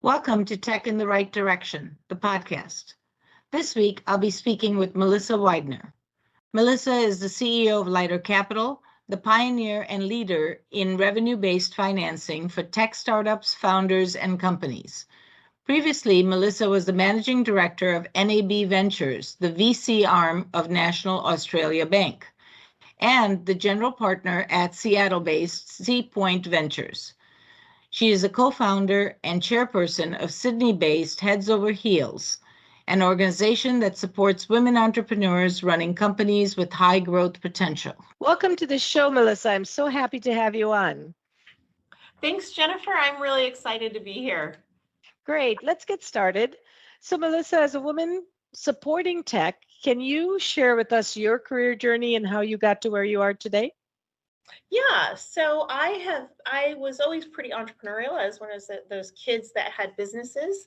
Welcome to Tech in the Right Direction, the podcast. This week, I'll be speaking with Melisa Widner. Melisa is the CEO of Lighter Capital, the pioneer and leader in revenue-based financing for tech startups, founders, and companies. Previously, Melisa was the managing director of NAB Ventures, the VC arm of National Australia Bank, and the general partner at Seattle-based SeaPoint Ventures. She is a co-founder and chairperson of Sydney-based Heads Over Heels, an organization that supports women entrepreneurs running companies with high growth potential. Welcome to the show, Melisa. I'm so happy to have you on. Thanks, Jennifer. I'm really excited to be here. Great. Let's get started. So, Melisa, as a woman supporting tech, can you share with us your career journey and how you got to where you are today? Yeah, so I was always pretty entrepreneurial. I was one of those kids that had businesses,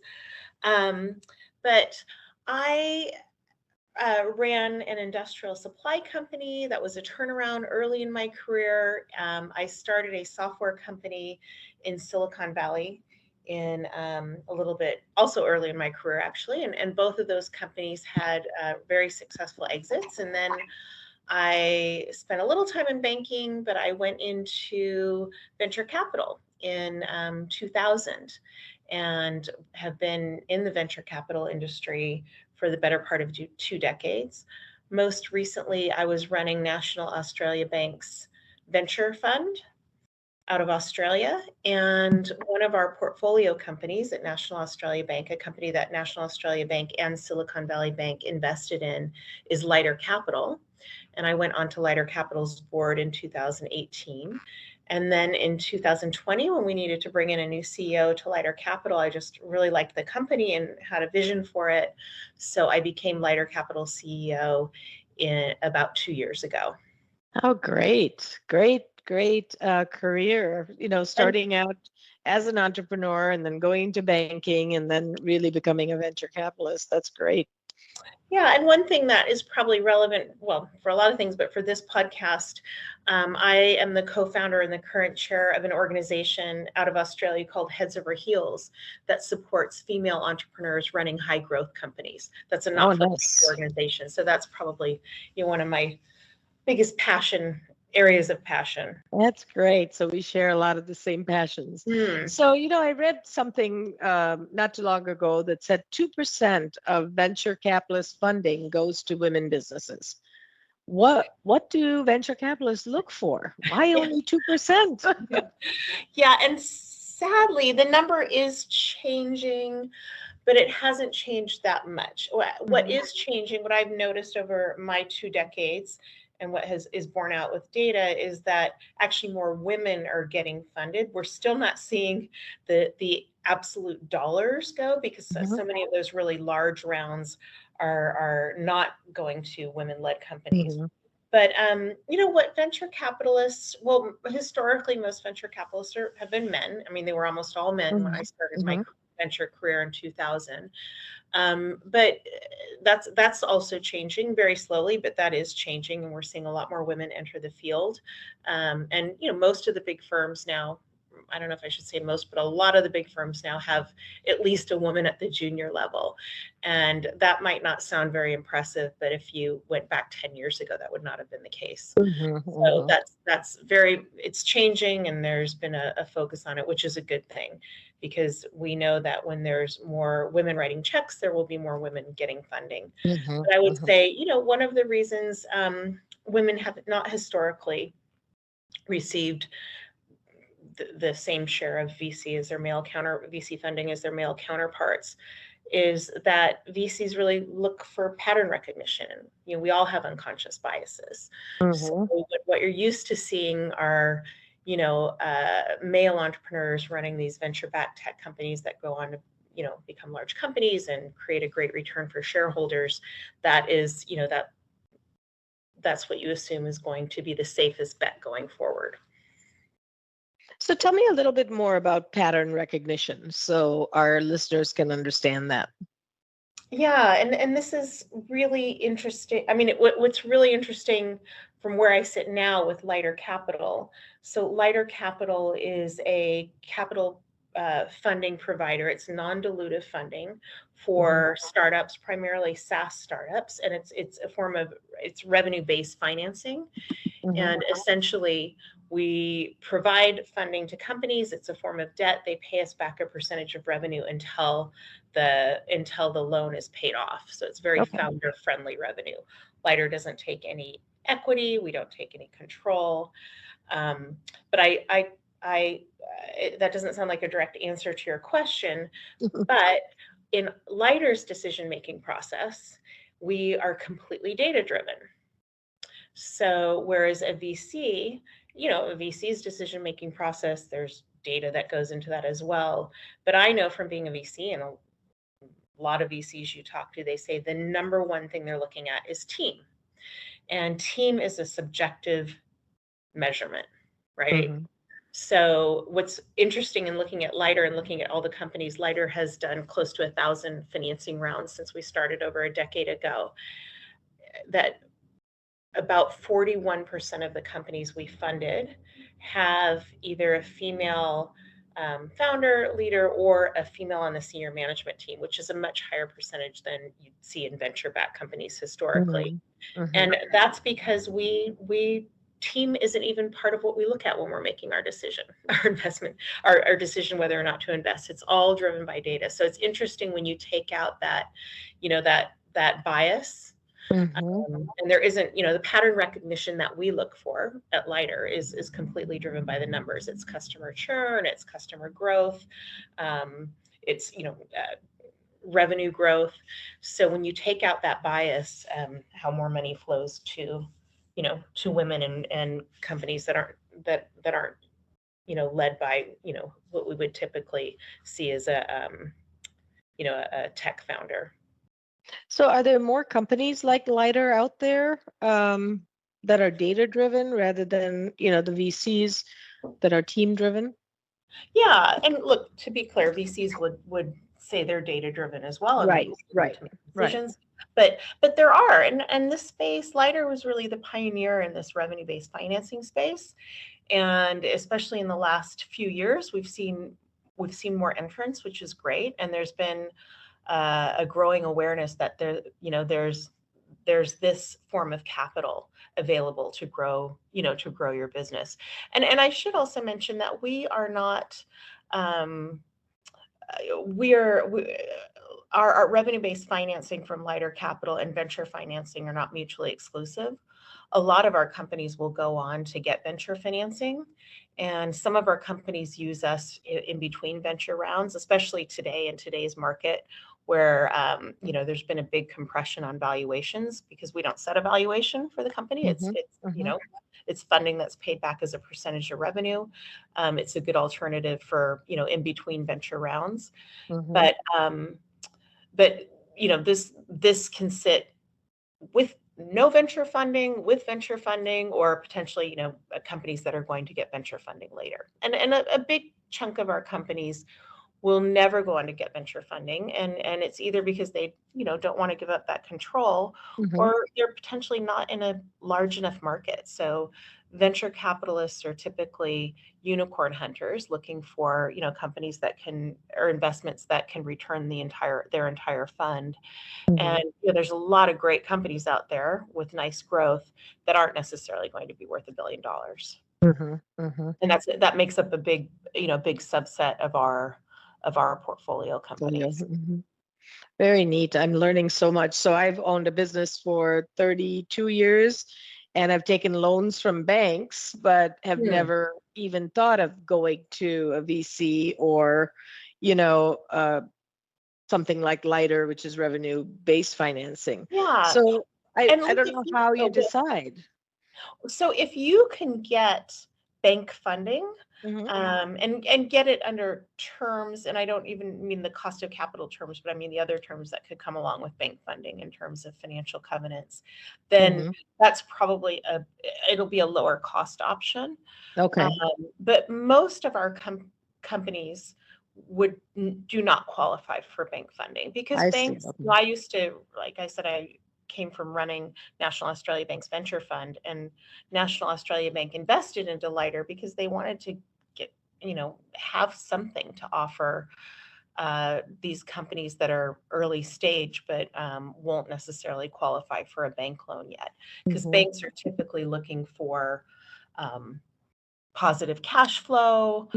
but I ran an industrial supply company that was a turnaround early in my career. I started a software company in Silicon Valley in a little bit also early in my career, actually, and both of those companies had very successful exits. And then I spent a little time in banking, but I went into venture capital in 2000 and have been in the venture capital industry for the better part of 2 decades. Most recently, I was running National Australia Bank's venture fund out of Australia, and one of our portfolio companies at National Australia Bank, a company that National Australia Bank and Silicon Valley Bank invested in, is Lighter Capital. And I went on to Lighter Capital's board in 2018. And then in 2020, when we needed to bring in a new CEO to Lighter Capital, I just really liked the company and had a vision for it. So I became Lighter Capital CEO in about 2 years ago. Oh, great career, starting out as an entrepreneur and then going to banking and then really becoming a venture capitalist. That's great. Yeah, and one thing that is probably relevant, well, for a lot of things, but for this podcast, I am the co-founder and the current chair of an organization out of Australia called Heads Over Heels that supports female entrepreneurs running high growth companies. That's a not-for-profit organization. So that's probably one of my biggest areas of passion. That's great. So we share a lot of the same passions. So, I read something not too long ago that said 2% of venture capitalist funding goes to women businesses. What do venture capitalists look for? Why only 2%? Yeah, and sadly, the number is changing, but it hasn't changed that much. What is changing, what I've noticed over my 2 decades, and what is borne out with data, is that actually more women are getting funded. We're still not seeing the absolute dollars go because so many of those really large rounds are not going to women-led companies. But what venture capitalists, well, historically most venture capitalists have been men. I mean, they were almost all men when I started my venture career in 2000. But that's also changing very slowly, but that is changing, and we're seeing a lot more women enter the field. And most of the big firms now, I don't know if I should say most, but a lot of the big firms now have at least a woman at the junior level. And that might not sound very impressive, but if you went back 10 years ago, that would not have been the case. So it's changing, and there's been a focus on it, which is a good thing, because we know that when there's more women writing checks, there will be more women getting funding. But I would say, one of the reasons women have not historically received the same share of VC funding as their male counterparts is that VCs really look for pattern recognition. We all have unconscious biases. So what you're used to seeing are, male entrepreneurs running these venture-backed tech companies that go on to, become large companies and create a great return for shareholders. That is, that's what you assume is going to be the safest bet going forward. So tell me a little bit more about pattern recognition so our listeners can understand that. Yeah, and this is really interesting. I mean, what's really interesting from where I sit now with Lighter Capital. So Lighter Capital is a capital funding provider. It's non-dilutive funding for startups, primarily SaaS startups, and it's a form of it's revenue-based financing. And essentially, we provide funding to companies. It's a form of debt. They pay us back a percentage of revenue until the loan is paid off. So it's very founder-friendly revenue. Lighter doesn't take any equity. We don't take any control. But that doesn't sound like a direct answer to your question. But in Lighter's decision-making process, we are completely data-driven. So whereas a VC, a VC's decision-making process, there's data that goes into that as well. But I know from being a VC, and a lot of VCs you talk to, they say the number one thing they're looking at is team. And team is a subjective measurement, right? So what's interesting in looking at Lighter and looking at all the companies, Lighter has done close to 1,000 financing rounds since we started over a decade ago. That about 41% of the companies we funded have either a female founder, leader, or a female on the senior management team, which is a much higher percentage than you'd see in venture-backed companies historically. And that's because team isn't even part of what we look at when we're making our decision, our investment, our decision whether or not to invest. It's all driven by data. So it's interesting when you take out that, that bias. And there isn't, the pattern recognition that we look for at Lighter is completely driven by the numbers. It's customer churn, it's customer growth, it's, revenue growth. So when you take out that bias, how more money flows to, to women and companies that aren't, led by, what we would typically see as a tech founder. So are there more companies like Lighter out there that are data-driven rather than, the VCs that are team-driven? Yeah, and look, to be clear, VCs would say they're data-driven as well. Right. But there are, and this space, Lighter was really the pioneer in this revenue-based financing space. And especially in the last few years, we've seen more entrants, which is great. And there's been a growing awareness that there's this form of capital available to grow your business. And I should also mention that we are not, our revenue-based financing from Lighter Capital and venture financing are not mutually exclusive. A lot of our companies will go on to get venture financing, and some of our companies use us in between venture rounds, especially today in today's market, where there's been a big compression on valuations because we don't set a valuation for the company. It's funding that's paid back as a percentage of revenue. It's a good alternative for in between venture rounds. But this can sit with no venture funding, with venture funding, or potentially companies that are going to get venture funding later. And a big chunk of our companies will never go on to get venture funding, and it's either because they don't want to give up that control, or they're potentially not in a large enough market. So venture capitalists are typically unicorn hunters looking for companies that can, or investments that can return their entire fund. And there's a lot of great companies out there with nice growth that aren't necessarily going to be worth $1 billion. And that makes up a big subset of our portfolio companies. Very neat. I'm learning so much. So I've owned a business for 32 years and I've taken loans from banks, but have never even thought of going to a VC or, something like Lighter, which is revenue-based financing. Yeah. So I don't know how you decide. So if you can get bank funding, and get it under terms, and I don't even mean the cost of capital terms, but I mean the other terms that could come along with bank funding in terms of financial covenants, then that's probably it'll be a lower cost option. Okay. But most of our companies do not qualify for bank funding because banks, I used to, like I said, I came from running National Australia Bank's venture fund, and National Australia Bank invested into Lighter because they wanted to have something to offer these companies that are early stage, but won't necessarily qualify for a bank loan yet, because banks are typically looking for positive cash flow,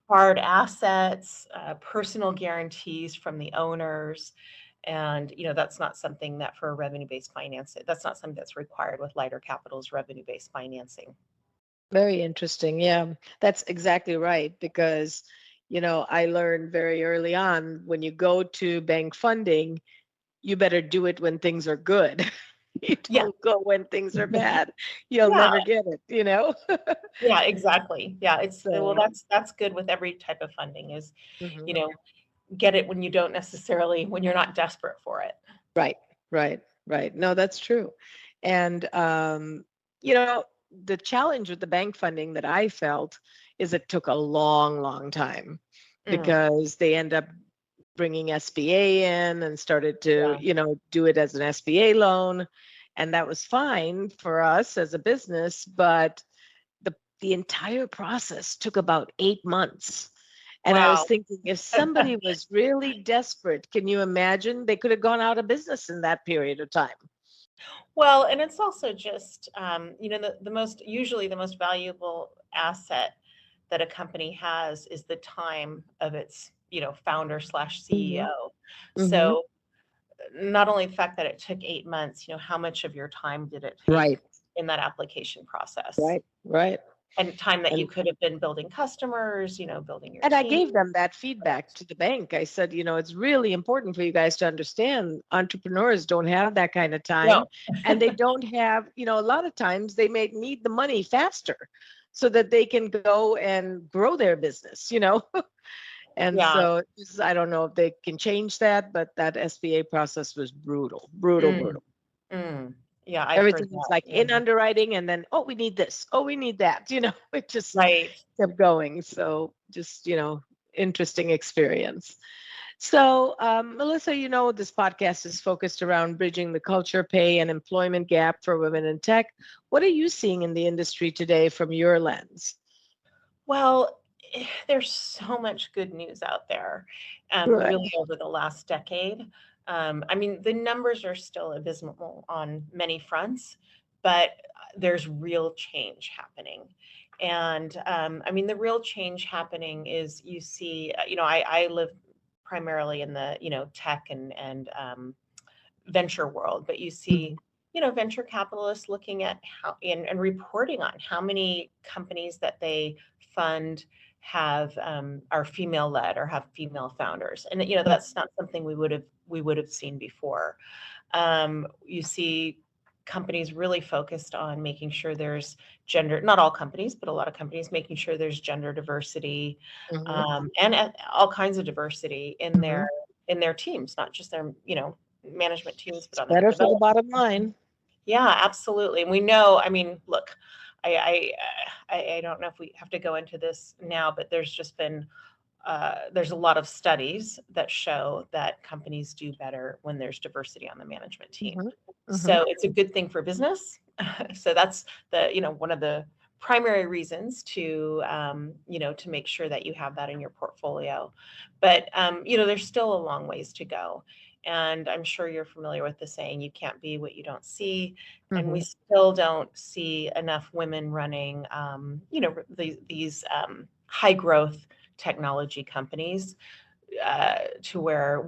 hard assets, personal guarantees from the owners. And, that's not something that for revenue-based financing, that's not something that's required with Lighter Capital's revenue-based financing. Very interesting. Yeah, that's exactly right. Because, I learned very early on, when you go to bank funding, you better do it when things are good. You Yeah. don't go when things are bad. You'll Yeah. never get it, Yeah, exactly. Yeah, So, that's good with every type of funding is, mhm. Get it when you don't necessarily, when you're not desperate for it. Right, right. No, that's true. And, the challenge with the bank funding that I felt is it took a long, long time, because they end up bringing SBA in and started to, do it as an SBA loan. And that was fine for us as a business, but the entire process took about 8 months. And I was Wow. thinking, if somebody was really desperate, can you imagine? They could have gone out of business in that period of time. Well, and it's also just, usually the most valuable asset that a company has is the time of its, founder slash CEO. So not only the fact that it took 8 months, how much of your time did it take Right, in that application process? right. And time that you And could have been building customers, building your and I team. gave them that feedback to the bank. I said, it's really important for you guys to understand entrepreneurs don't have that kind of time. No. And they don't have, a lot of times they may need the money faster so that they can go and grow their business, And Yeah. so I don't know if they can change that, but that SBA process was brutal. Yeah, I've heard Everything was that. like Yeah. in underwriting, and then, oh, we need this. Oh, we need that. It just Right. kept going. So just, interesting experience. So, Melissa, this podcast is focused around bridging the culture, pay, and employment gap for women in tech. What are you seeing in the industry today from your lens? Well, there's so much good news out there, Good. really over the last decade. The numbers are still abysmal on many fronts, but there's real change happening. And the real change happening is you see, I live primarily in the, tech and venture world, but you see, venture capitalists looking at how and reporting on how many companies that they fund have are female led or have female founders, and that's not something we would have seen before. You see companies really focused on making sure there's gender, not all companies, but a lot of companies making sure there's gender diversity, and all kinds of diversity in their teams, not just their management teams, but on their Better for the development. bottom line. Yeah, absolutely. And we know, look, I don't know if we have to go into this now, but there's just been there's a lot of studies that show that companies do better when there's diversity on the management team. So it's a good thing for business. So that's one of the primary reasons to to make sure that you have that in your portfolio. But there's still a long ways to go. And I'm sure you're familiar with the saying, you can't be what you don't see. And we still don't see enough women running, these high growth technology companies to where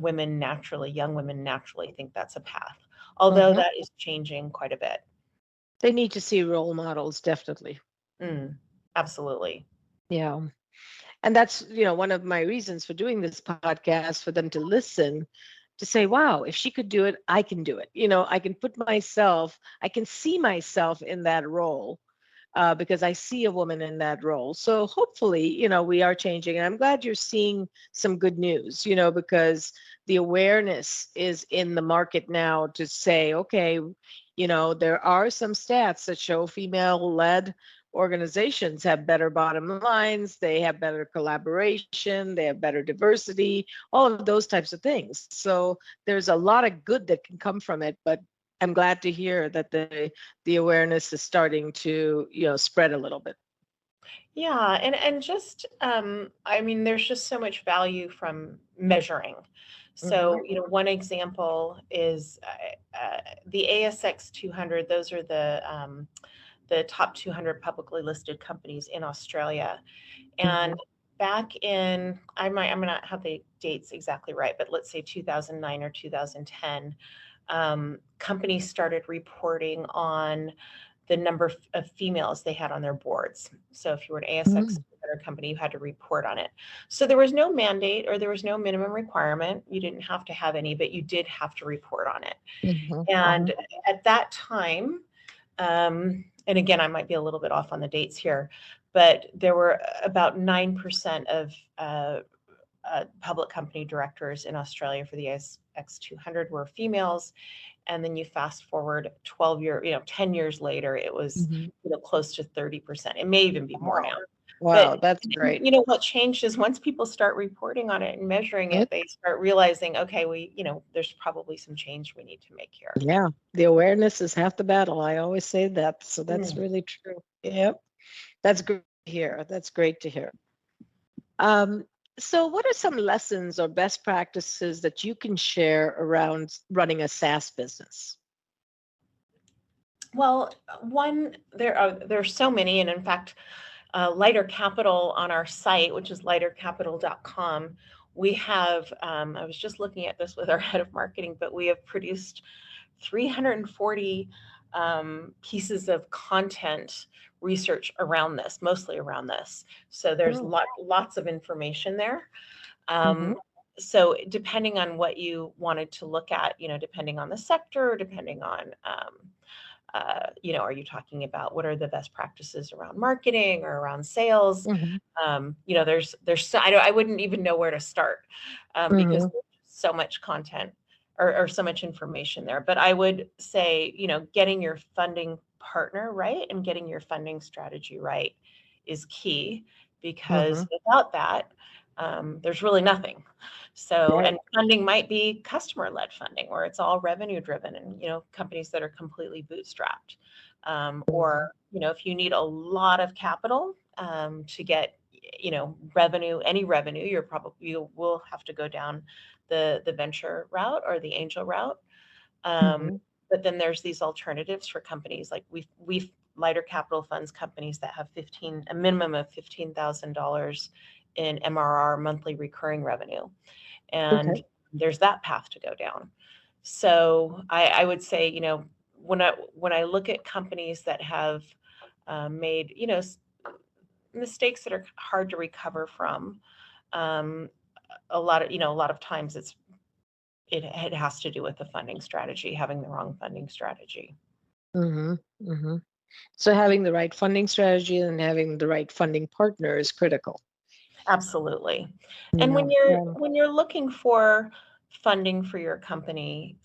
young women naturally think that's a path. Although that is changing quite a bit. They need to see role models, definitely. Absolutely. Yeah. And that's, one of my reasons for doing this podcast, for them to listen, to say, wow, if she could do it, I can do it. I can see myself in that role, because I see a woman in that role. So hopefully, we are changing. And I'm glad you're seeing some good news, because the awareness is in the market now to say, okay, there are some stats that show female-led organizations have better bottom lines, they have better collaboration, they have better diversity, all of those types of things. So there's a lot of good that can come from it, but I'm glad to hear that the awareness is starting to, spread a little bit. Yeah, and just I mean, there's just so much value from measuring. So, one example is the ASX 200. Those are the top 200 publicly listed companies in Australia. And back in, I'm going to have the dates exactly right, but let's say 2009 or 2010, companies started reporting on the number of females they had on their boards. So if you were an ASX company, you had to report on it. So there was no mandate or there was no minimum requirement. You didn't have to have any, but you did have to report on it. And at that time, and again, I might be a little bit off on the dates here, but there were about 9% of public company directors in Australia for the ASX 200 were females. And then you fast forward 10 years later, it was close to 30%. It may even be more now. Wow, But that's great. what changed is once people start reporting on it and measuring it, they start realizing, okay, there's probably some change we need to make here. Yeah, the awareness is half the battle. I always say that. So that's really true. Yep. That's great to hear. That's great to hear. So what are some lessons or best practices that you can share around running a SaaS business? Well, there's so many, and in fact, Lighter Capital on our site, which is lightercapital.com, we have, I was just looking at this with our head of marketing, but we have produced 340 pieces of content research around this, mostly around this. So there's lots of information there. So depending on what you wanted to look at, depending on the sector, depending on, are you talking about what are the best practices around marketing or around sales? I wouldn't even know where to start because there's so much content or so much information there. But I would say, getting your funding partner right and getting your funding strategy right is key, because without that, there's really nothing. So, and funding might be customer-led funding, where it's all revenue-driven, and companies that are completely bootstrapped, or if you need a lot of capital to get any revenue, you will have to go down the venture route or the angel route. But then there's these alternatives for companies like we've Lighter Capital funds companies that have a minimum of $15,000 in MRR, monthly recurring revenue. And there's that path to go down. So I would say, when I look at companies that have made, mistakes that are hard to recover from, a lot of times it has to do with the funding strategy, having the wrong funding strategy. So having the right funding strategy and having the right funding partner is critical. Absolutely. And when you're looking for funding for your company,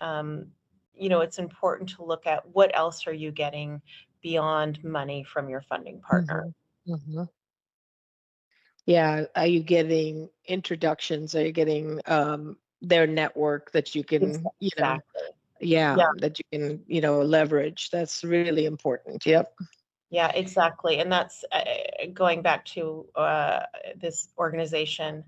it's important to look at what else are you getting beyond money from your funding partner. Yeah, are you getting introductions? Are you getting their network that you can, that you can, leverage? That's really important. Yep. Yeah, exactly. And that's going back to this organization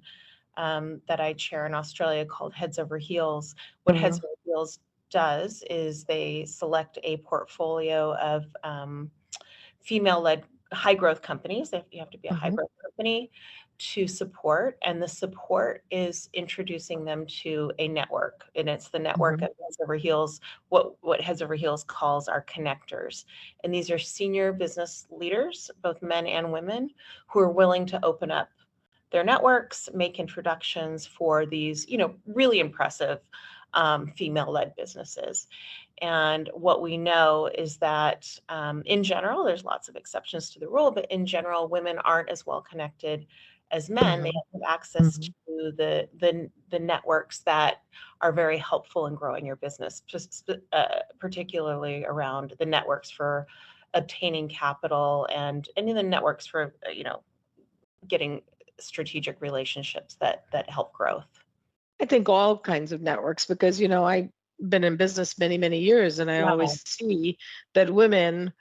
that I chair in Australia called Heads Over Heels. What Heads Over Heels does is they select a portfolio of female-led high-growth companies. You have to be a high-growth company to support, and the support is introducing them to a network, and it's the network of Heads Over Heels, what Heads Over Heels calls our connectors. And these are senior business leaders, both men and women, who are willing to open up their networks, make introductions for these, really impressive female-led businesses. And what we know is that in general, there's lots of exceptions to the rule, but in general, women aren't as well connected as men. They have access to the networks that are very helpful in growing your business, just particularly around the networks for obtaining capital and any of the networks for getting strategic relationships that help growth. I think all kinds of networks, because I've been in business many years, and I always see that women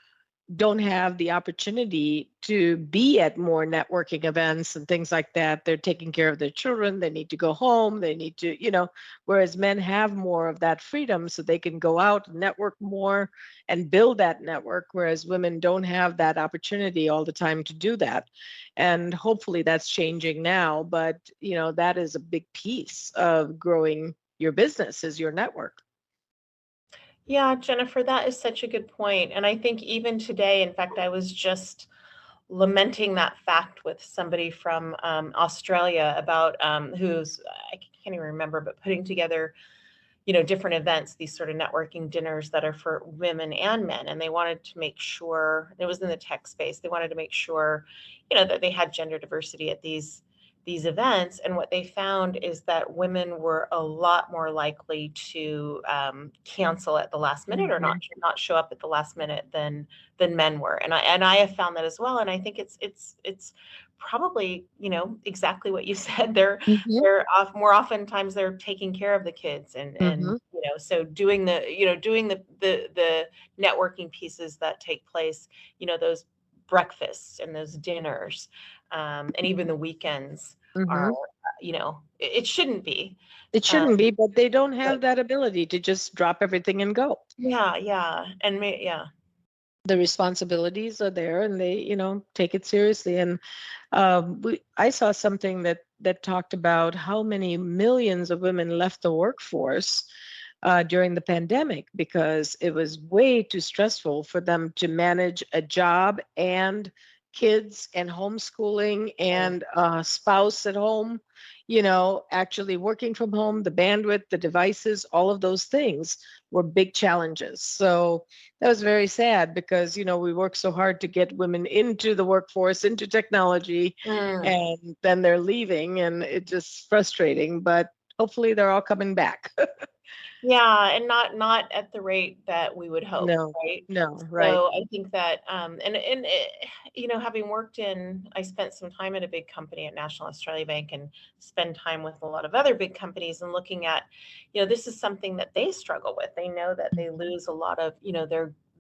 don't have the opportunity to be at more networking events and things like that. They're taking care of their children. They need to go home. They need to, whereas men have more of that freedom so they can go out and network more and build that network, whereas women don't have that opportunity all the time to do that. And hopefully that's changing now. But, that is a big piece of growing your business is your network. Yeah, Jennifer, that is such a good point. And I think even today, in fact, I was just lamenting that fact with somebody from Australia about who's, I can't even remember, but putting together, different events, these sort of networking dinners that are for women and men. And they wanted to make sure, it was in the tech space, they wanted to make sure, that they had gender diversity at these events. And what they found is that women were a lot more likely to cancel at the last minute or not show up at the last minute than men were. And I have found that as well. And I think it's probably, exactly what you said. They're more oftentimes they're taking care of the kids and so doing the networking pieces that take place, those breakfasts and those dinners, and even the weekends are, it shouldn't be. It shouldn't be, but they don't have that ability to just drop everything and go. Yeah. And the responsibilities are there and they, take it seriously. And I saw something that talked about how many millions of women left the workforce during the pandemic because it was way too stressful for them to manage a job and kids and homeschooling and a spouse at home, actually working from home, the bandwidth, the devices, all of those things were big challenges. So that was very sad because, we work so hard to get women into the workforce, into technology, and then they're leaving and it's just frustrating, but hopefully they're all coming back. Yeah, and not at the rate that we would hope, right? No, right. So I think that, having worked I spent some time at a big company at National Australia Bank and spend time with a lot of other big companies and looking at, this is something that they struggle with. They know that they lose a lot of,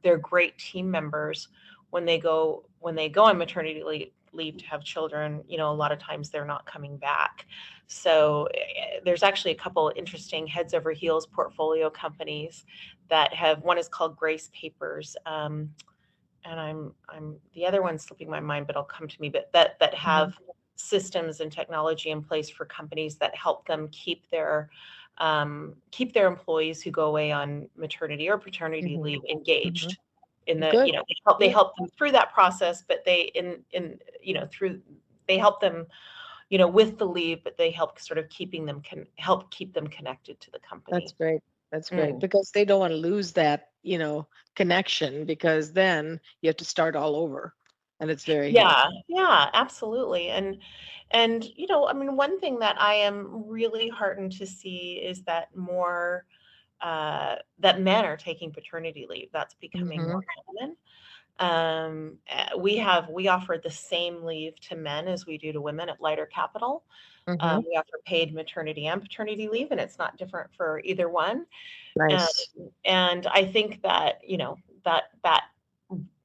their great team members when they go on maternity leave to have children. A lot of times they're not coming back. So there's actually a couple of interesting heads over heels portfolio companies that one is called Grace Papers. And I'm the other one's slipping my mind, but it'll come to me, but that have systems and technology in place for companies that help them keep their employees who go away on maternity or paternity leave engaged in the, they help them through that process, but they help them, with the leave, but they help sort of keep them connected to the company. That's great because they don't want to lose that, connection because then you have to start all over and it's very hard. Yeah, absolutely. And one thing that I am really heartened to see is that more that men are taking paternity leave. That's becoming more common. We offer the same leave to men as we do to women at Lighter Capital. We offer paid maternity and paternity leave, and it's not different for either one. Nice. And I think that that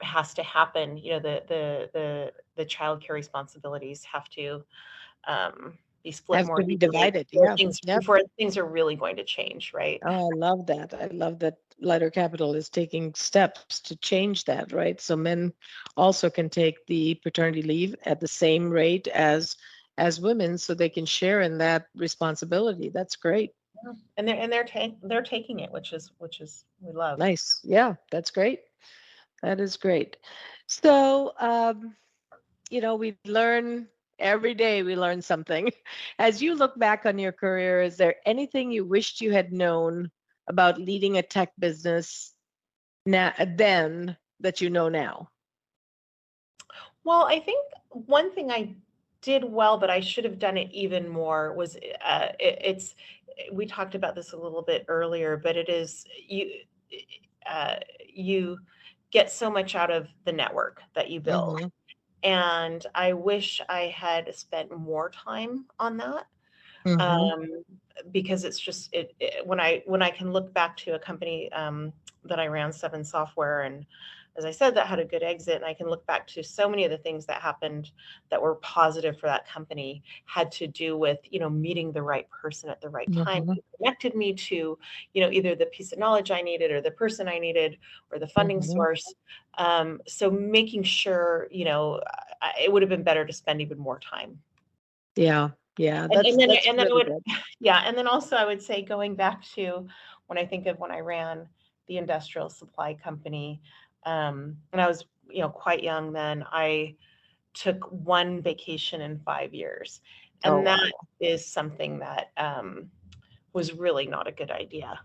has to happen. The childcare responsibilities have to be split more equally divided. Before things are really going to change, right? Oh, I love that. I love that Lighter Capital is taking steps to change that, right? So men also can take the paternity leave at the same rate as women, so they can share in that responsibility. That's great. And they're taking it, which is we love. Nice. Yeah, that's great. That is great. So, we learn every day. We learn something. As you look back on your career, is there anything you wished you had known about leading a tech business then that you know now? Well, I think one thing I did well, but I should have done it even more was we talked about this a little bit earlier, but it is you get so much out of the network that you build. And I wish I had spent more time on that. Because it's just when I can look back to a company that I ran, 7 Software, and as I said, that had a good exit. And I can look back to so many of the things that happened that were positive for that company had to do with, meeting the right person at the right time, Mhm. who connected me to, either the piece of knowledge I needed or the person I needed or the funding Mhm. source. So making sure, it would have been better to spend even more time. Yeah. Yeah. And, That's and then I really would, good. yeah. And then also I would say, going back to when I think of when I ran the industrial supply company, and I was, quite young then, I took one vacation in 5 years. Oh, And wow. that is something that was really not a good idea.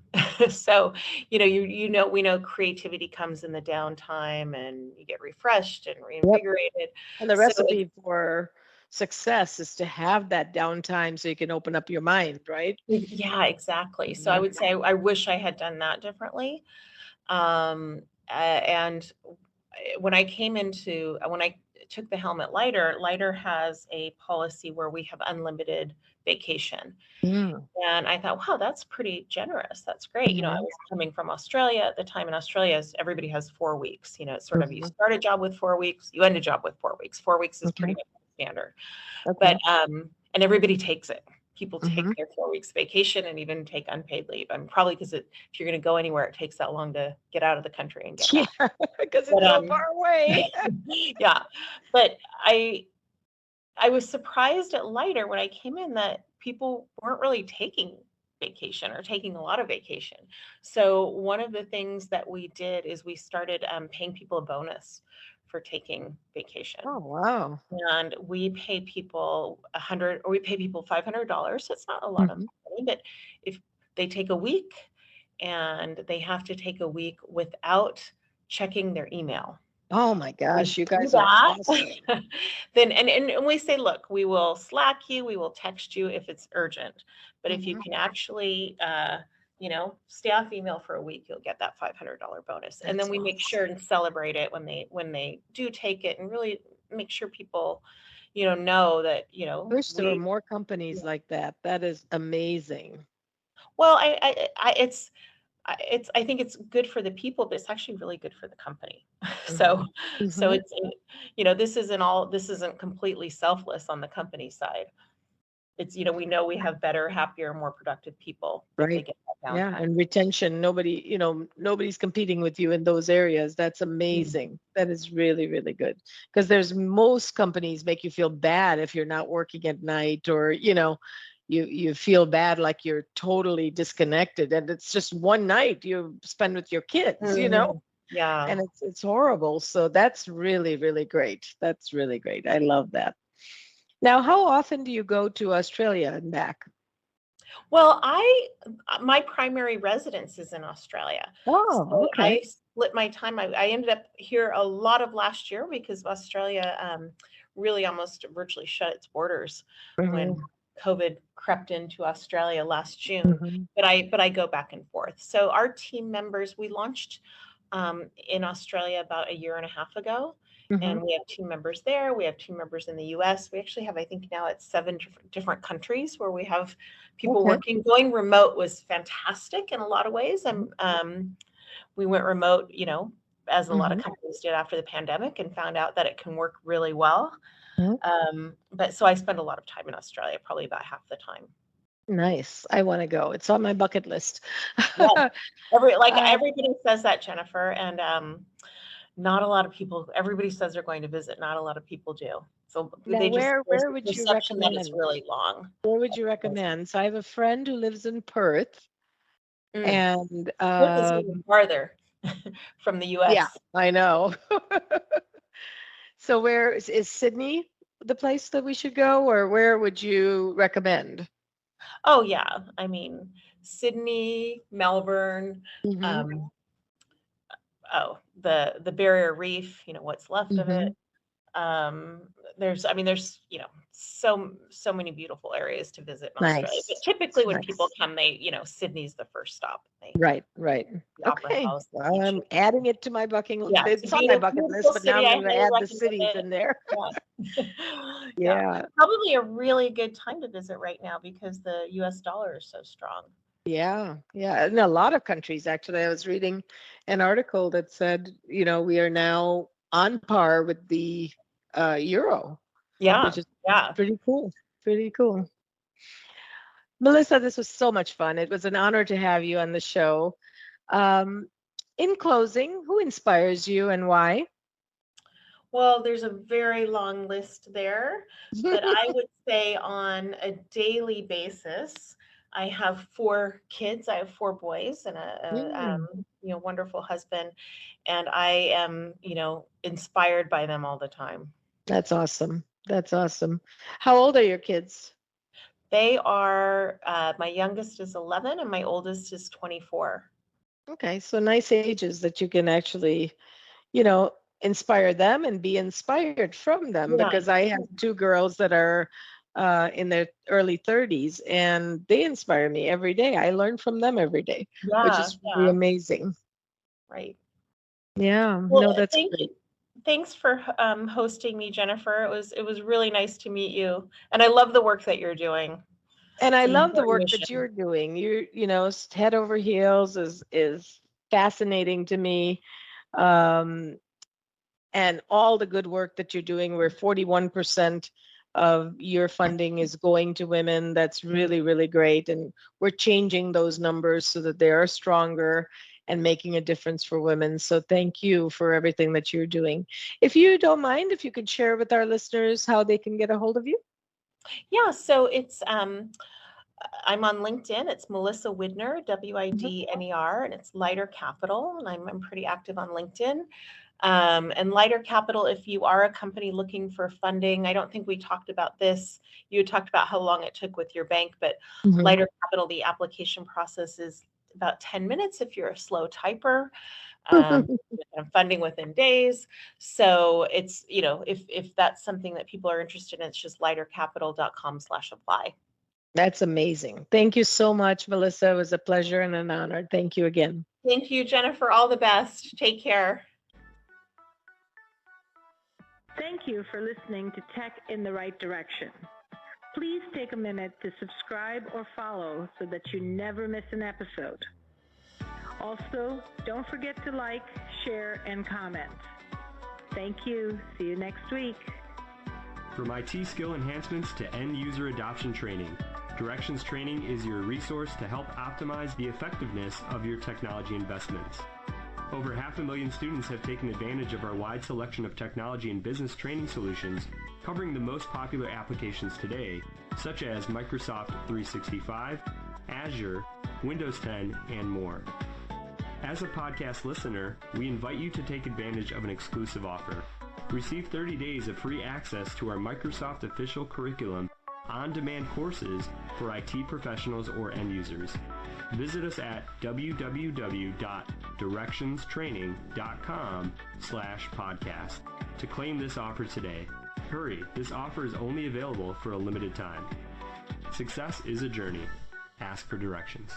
So, we know creativity comes in the downtime and you get refreshed and reinvigorated. And the So recipe for success is to have that downtime so you can open up your mind, right? yeah, exactly. So I would say I wish I had done that differently. And when I took the helm at Lighter has a policy where we have unlimited vacation. Mm. And I thought, wow, that's pretty generous. That's great. I Mhm. was coming from Australia at the time. In Australia, everybody has 4 weeks. It's sort of, you Mhm. start a job with 4 weeks, you end a job with 4 weeks. 4 weeks is pretty Okay. much standard. Okay. But and everybody takes it. People take Mhm. their 4 weeks vacation and even take unpaid leave. I mean, probably because if you're going to go anywhere, it takes that long to get out of the country and get Yeah, back. because But it's so far away. yeah, but I was surprised at Lighter when I came in that people weren't really taking vacation or taking a lot of vacation. So one of the things that we did is we started paying people a bonus for taking vacation. Oh, wow. And we pay people we pay people $500. So it's not a lot of Mhm. money, but if they take a week and they have to take a week without checking their email. Oh my We gosh, you do guys are that, awesome. then and we say, look, we will Slack you, we will text you if it's urgent. But if you Mhm. can actually stay off email for a week, you'll get that $500 bonus. And then That's we make awesome. sure and celebrate it when they do take it, and really make sure people, know that, Wish there were we more companies like that. That is amazing. well, I think it's good for the people, but it's actually really good for the company. So, Mhm. so Mhm. it's, this isn't completely selfless on the company side. It's, we know we have better, happier, more productive people if they Right. get that Yeah, downtime. and retention, nobody's competing with you in those areas. That's amazing. That is really, really good. Because there's most companies make you feel bad if you're not working at night, or, you feel bad like you're totally disconnected, and it's just one night you spend with your kids, Mhm. Yeah. and it's horrible. So that's really, really great. That's really great. I love that. Now, how often do you go to Australia and back? Well, my primary residence is in Australia. Oh, So okay. I split my time. I ended up here a lot of last year because Australia really almost virtually shut its borders when Mhm. COVID crept into Australia last June. Mhm. But I go back and forth. So our team members, we launched in Australia about a year and a half ago. Mhm. And we have team members there. We have team members in the US. We actually have, I think now it's 7 different countries where we have people Okay. working. Going remote was fantastic in a lot of ways. And we went remote, as a lot of Mhm. companies did after the pandemic, and found out that it can work really well. Mhm. But so I spend a lot of time in Australia, probably about half the time. Nice. I want to go. It's on my bucket list. Yes. Uh, Everybody says that, Jennifer, and not a lot of people. Everybody says they're going to visit. Not a lot of people do. So now, there's where the would you perception that it's recommend? really long. Where would you recommend? So I have a friend who lives in Perth, Mm. and Perth is even farther from the yeah, U.S. I know. So where is Sydney the place that we should go, or where would you recommend? Oh yeah, I mean Sydney, Melbourne, Hmm. um, the Barrier Reef. What's left of it. Hmm. Um, there's so many beautiful areas to visit in Australia. But Nice. typically when people Nice. come, they Sydney's the first stop. Right, right. The Opera Okay. House, the Well, I'm beaches. adding it to my bucket list. Yeah, it's a It's on my bucket list, beautiful but now city. I'm I going to highly add the recommend cities it. in there. Yeah. Yeah. Yeah. Probably a really good time to visit right now because the US dollar is so strong. Yeah, yeah. In a lot of countries, actually, I was reading an article that said, we are now on par with the euro, Yeah, which is yeah. pretty cool. Pretty cool. Melissa, this was so much fun. It was an honor to have you on the show. Um, in closing, who inspires you and why? Well, there's a very long list there, but I would say on a daily basis, I have 4 kids. I have 4 boys and Mm, wonderful husband, and I am, inspired by them all the time. that's awesome. That's awesome. How old are your kids? They are, my youngest is 11 and my oldest is 24. Okay, so nice ages that you can actually, you know, inspire them and be inspired from them, Yeah, because I have 2 girls that are in their early 30s, and they inspire me every day. I learn from them every day, which yeah, is really yeah, amazing. right. Yeah, Well, no, that's thank you. great. Thanks for hosting me, Jennifer. It was really nice to meet you, and I love the work that you're doing. And It's I an love the important work that mission. you're doing. Head over heels is fascinating to me. Um, and all the good work that you're doing, where 41% of your funding is going to women. That's really, really great. And we're changing those numbers so that they are stronger and making a difference for women. So thank you for everything that you're doing. If you don't mind, if you could share with our listeners how they can get a hold of you. Yeah, so I'm on LinkedIn. It's Melisa Widner, Mhm. Widner, and it's Lighter Capital, and I'm pretty active on LinkedIn. And Lighter Capital, if you are a company looking for funding, I don't think we talked about this. You talked about how long it took with your bank, but Mhm. Lighter Capital, the application process is about 10 minutes if you're a slow typer. Um, funding within days. So it's, if that's something that people are interested in, it's just lightercapital.com/apply. That's amazing. Thank you so much, Melissa. It was a pleasure and an honor. Thank you again. Thank you, Jennifer. All the best. Take care. Thank you for listening to Tech in the Right Direction. Please take a minute to subscribe or follow so that you never miss an episode. Also, don't forget to like, share, and comment. Thank you. See you next week. From IT skill enhancements to end user adoption training, Directions Training is your resource to help optimize the effectiveness of your technology investments. Over 500,000 students have taken advantage of our wide selection of technology and business training solutions, covering the most popular applications today, such as Microsoft 365, Azure, Windows 10, and more. As a podcast listener, we invite you to take advantage of an exclusive offer. Receive 30 days of free access to our Microsoft official curriculum, on-demand courses for IT professionals or end users. Visit us at www.directionstraining.com/podcast to claim this offer today. Hurry, this offer is only available for a limited time. Success is a journey. Ask for directions.